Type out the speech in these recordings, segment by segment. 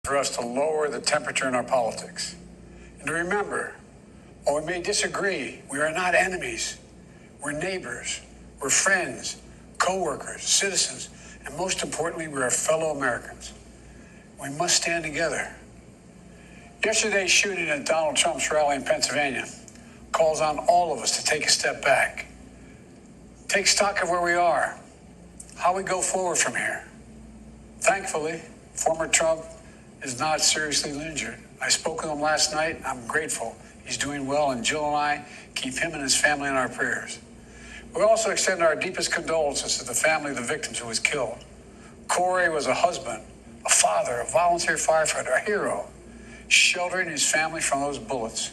for us to lower the temperature in our politics. And to remember, while we may disagree, we are not enemies. We're neighbors, we're friends, co-workers, citizens, and most importantly, we're fellow Americans. We must stand together. Yesterday's shooting at Donald Trump's rally in Pennsylvania calls on all of us to take a step back. Take stock of where we are, how we go forward from here. Thankfully, former Trump is not seriously injured. I spoke with him last night. I'm grateful. He's doing well, and Jill and I keep him and his family in our prayers. We also extend our deepest condolences to the family of the victims who was killed. Corey was a husband, a father, a volunteer firefighter, a hero, sheltering his family from those bullets.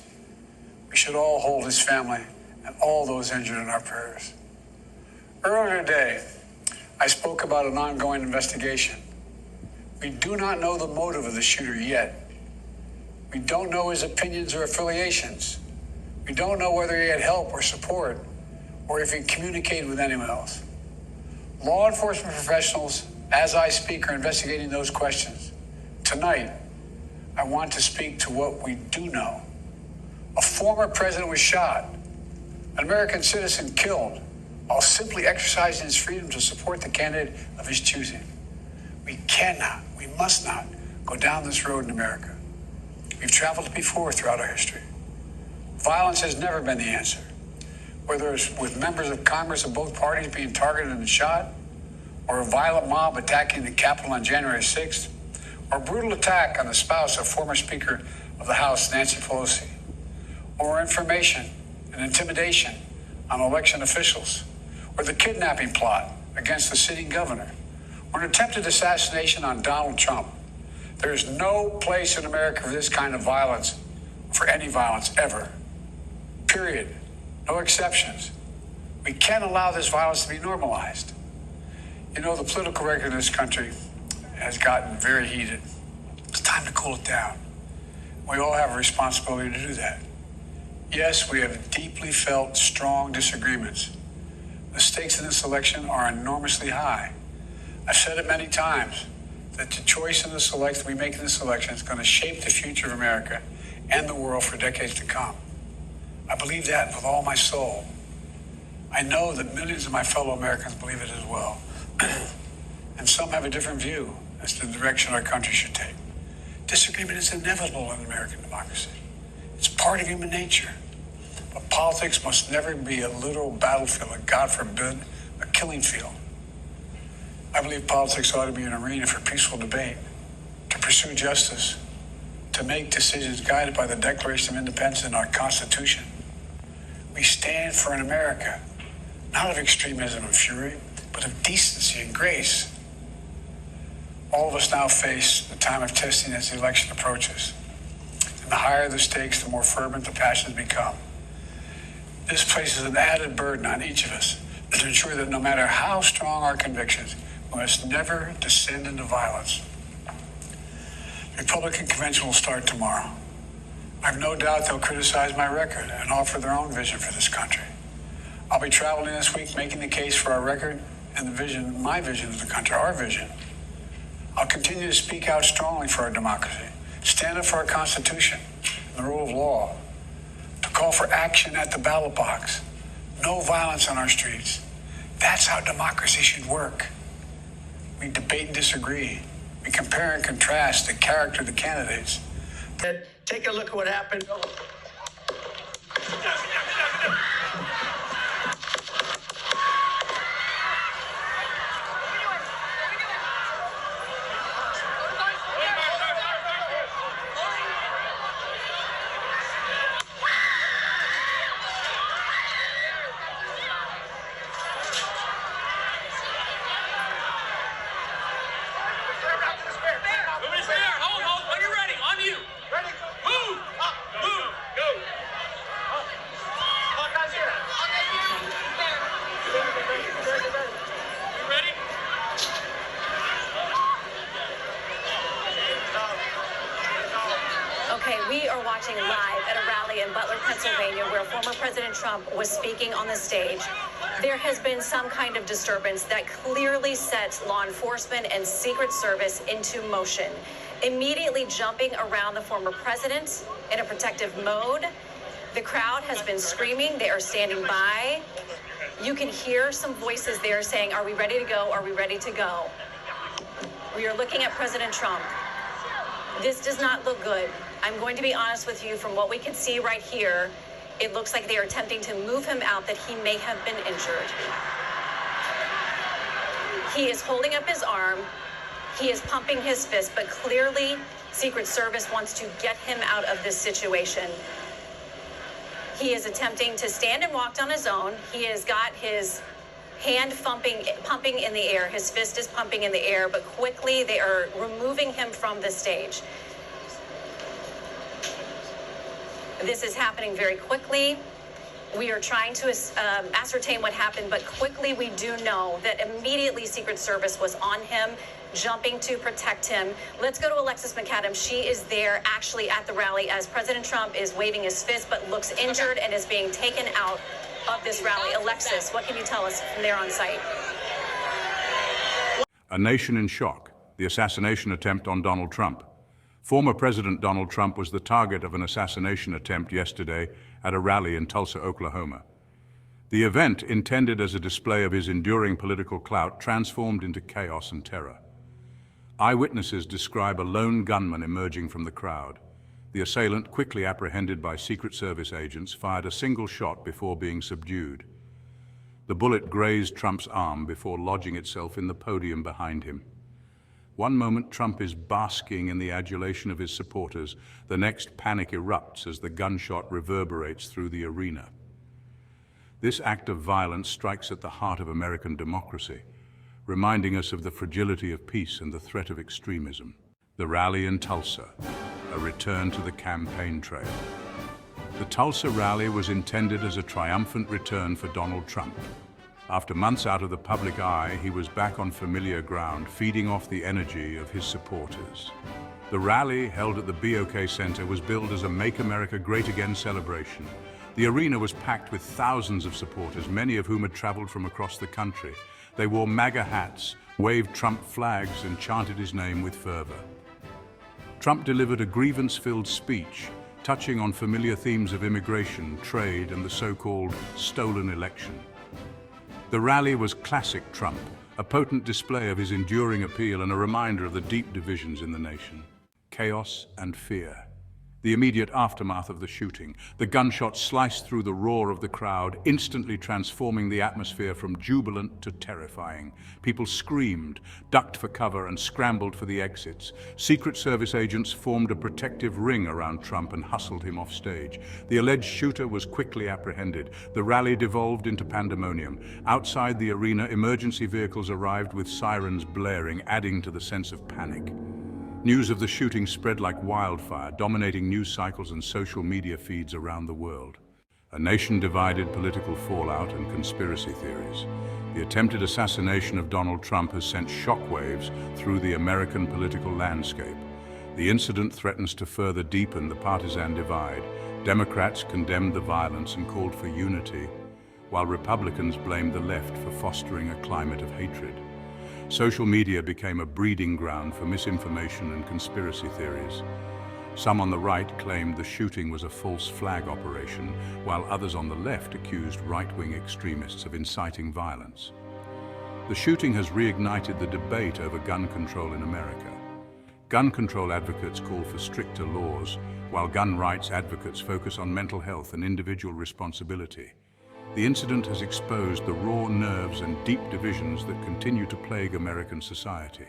We should all hold his family and all those injured in our prayers. Earlier today, I spoke about an ongoing investigation. We do not know the motive of the shooter yet. We don't know his opinions or affiliations. We don't know whether he had help or support, or if he communicated with anyone else. Law enforcement professionals, as I speak, are investigating those questions. Tonight, I want to speak to what we do know. A former president was shot, an American citizen killed, while simply exercising his freedom to support the candidate of his choosing. We cannot, we must not go down this road in America. We've traveled before throughout our history. Violence has never been the answer. Whether it's with members of Congress of both parties being targeted and shot, or a violent mob attacking the Capitol on January 6th, or a brutal attack on the spouse of former Speaker of the House, Nancy Pelosi, or information and intimidation on election officials, or the kidnapping plot against the sitting governor, or an attempted assassination on Donald Trump. There is no place in America for this kind of violence, for any violence ever. Period. No exceptions. We can't allow this violence to be normalized. You know, the political record in this country has gotten very heated. It's time to cool it down. We all have a responsibility to do that. Yes, we have deeply felt strong disagreements. The stakes in this election are enormously high. I've said it many times that the choice in this election we make in this election is going to shape the future of America and the world for decades to come. I believe that with all my soul. I know that millions of my fellow Americans believe it as well. And some have a different view as to the direction our country should take. Disagreement is inevitable in American democracy. It's part of human nature. But politics must never be a literal battlefield, and God forbid, a killing field. I believe politics ought to be an arena for peaceful debate, to pursue justice, to make decisions guided by the Declaration of Independence and our Constitution. We stand for an America, not of extremism and fury, but of decency and grace. All of us now face the time of testing as the election approaches. And the higher the stakes, the more fervent the passions become. This places an added burden on each of us to ensure that no matter how strong our convictions, we must never descend into violence. The Republican convention will start tomorrow. I have no doubt they'll criticize my record and offer their own vision for this country. I'll be traveling this week making the case for our record and the vision, my vision of the country, our vision. I'll continue to speak out strongly for our democracy, stand up for our Constitution and the rule of law, to call for action at the ballot box, no violence on our streets. That's how democracy should work. We debate and disagree. We compare and contrast the character of the candidates. Take a look at what happened. We are watching live at a rally in Butler, Pennsylvania, where former President Trump was speaking on the stage. There has been some kind of disturbance that clearly sets law enforcement and Secret Service into motion. immediately jumping around the former president in a protective mode. The crowd has been screaming. They are standing by. You can hear some voices there saying, "Are we ready to go? Are we ready to go?" We are looking at President Trump. This does not look good. I'm going to be honest with you, from what we can see right here, it looks like they are attempting to move him out, that he may have been injured. He is holding up his arm. He is pumping his fist, but clearly Secret Service wants to get him out of this situation. He is attempting to stand and walk on his own. He has got his hand pumping in the air. His fist is pumping in the air, but quickly they are removing him from the stage. This is happening very quickly. We are trying to ascertain what happened, but quickly we do know that immediately Secret Service was on him, jumping to protect him. Let's go to Alexis McAdams. She is there actually at the rally as President Trump is waving his fist but looks injured and is being taken out of this rally. Alexis, what can you tell us from there on site? A nation in shock. The assassination attempt on Donald Trump. Former President Donald Trump was the target of an assassination attempt yesterday at a rally in Tulsa, Oklahoma. The event, intended as a display of his enduring political clout, transformed into chaos and terror. Eyewitnesses describe a lone gunman emerging from the crowd. The assailant, quickly apprehended by Secret Service agents, fired a single shot before being subdued. The bullet grazed Trump's arm before lodging itself in the podium behind him. One moment Trump is basking in the adulation of his supporters, the next panic erupts as the gunshot reverberates through the arena. This act of violence strikes at the heart of American democracy, reminding us of the fragility of peace and the threat of extremism. The rally in Tulsa, a return to the campaign trail. The Tulsa rally was intended as a triumphant return for Donald Trump. After months out of the public eye, he was back on familiar ground, feeding off the energy of his supporters. The rally, held at the BOK Center, was billed as a Make America Great Again celebration. The arena was packed with thousands of supporters, many of whom had traveled from across the country. They wore MAGA hats, waved Trump flags, and chanted his name with fervor. Trump delivered a grievance-filled speech, touching on familiar themes of immigration, trade, and the so-called stolen election. The rally was classic Trump, a potent display of his enduring appeal and a reminder of the deep divisions in the nation. Chaos and fear. The immediate aftermath of the shooting. The gunshot sliced through the roar of the crowd, instantly transforming the atmosphere from jubilant to terrifying. People screamed, ducked for cover, and scrambled for the exits. Secret Service agents formed a protective ring around Trump and hustled him off stage. The alleged shooter was quickly apprehended. The rally devolved into pandemonium. Outside the arena, emergency vehicles arrived with sirens blaring, adding to the sense of panic. News of the shooting spread like wildfire, dominating news cycles and social media feeds around the world. A nation divided, political fallout, and conspiracy theories. The attempted assassination of Donald Trump has sent shockwaves through the American political landscape. The incident threatens to further deepen the partisan divide. Democrats condemned the violence and called for unity, while Republicans blamed the left for fostering a climate of hatred. Social media became a breeding ground for misinformation and conspiracy theories. Some on the right claimed the shooting was a false flag operation, while others on the left accused right-wing extremists of inciting violence. The shooting has reignited the debate over gun control in America. Gun control advocates call for stricter laws, while gun rights advocates focus on mental health and individual responsibility. The incident has exposed the raw nerves and deep divisions that continue to plague American society.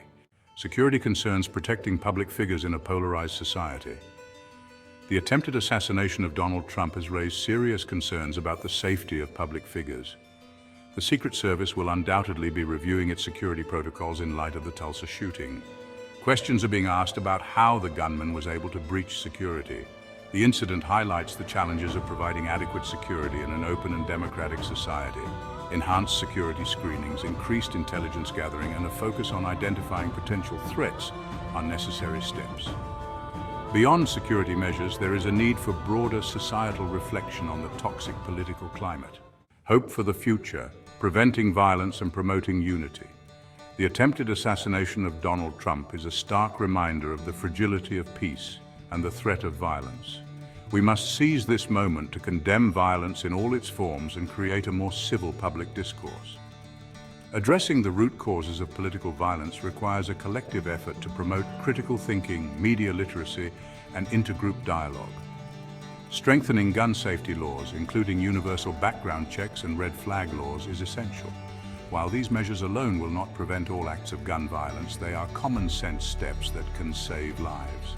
Security concerns protecting public figures in a polarized society. The attempted assassination of Donald Trump has raised serious concerns about the safety of public figures. The Secret Service will undoubtedly be reviewing its security protocols in light of the Tulsa shooting. Questions are being asked about how the gunman was able to breach security. The incident highlights the challenges of providing adequate security in an open and democratic society. Enhanced security screenings, increased intelligence gathering, and a focus on identifying potential threats are necessary steps. Beyond security measures, there is a need for broader societal reflection on the toxic political climate. Hope for the future, preventing violence and promoting unity. The attempted assassination of Donald Trump is a stark reminder of the fragility of peace and the threat of violence. We must seize this moment to condemn violence in all its forms and create a more civil public discourse. Addressing the root causes of political violence requires a collective effort to promote critical thinking, media literacy, and intergroup dialogue. Strengthening gun safety laws, including universal background checks and red flag laws, is essential. While these measures alone will not prevent all acts of gun violence, they are common sense steps that can save lives.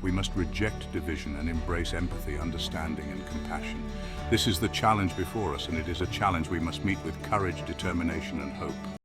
We must reject division and embrace empathy, understanding, and compassion. This is the challenge before us, and it is a challenge we must meet with courage, determination, and hope.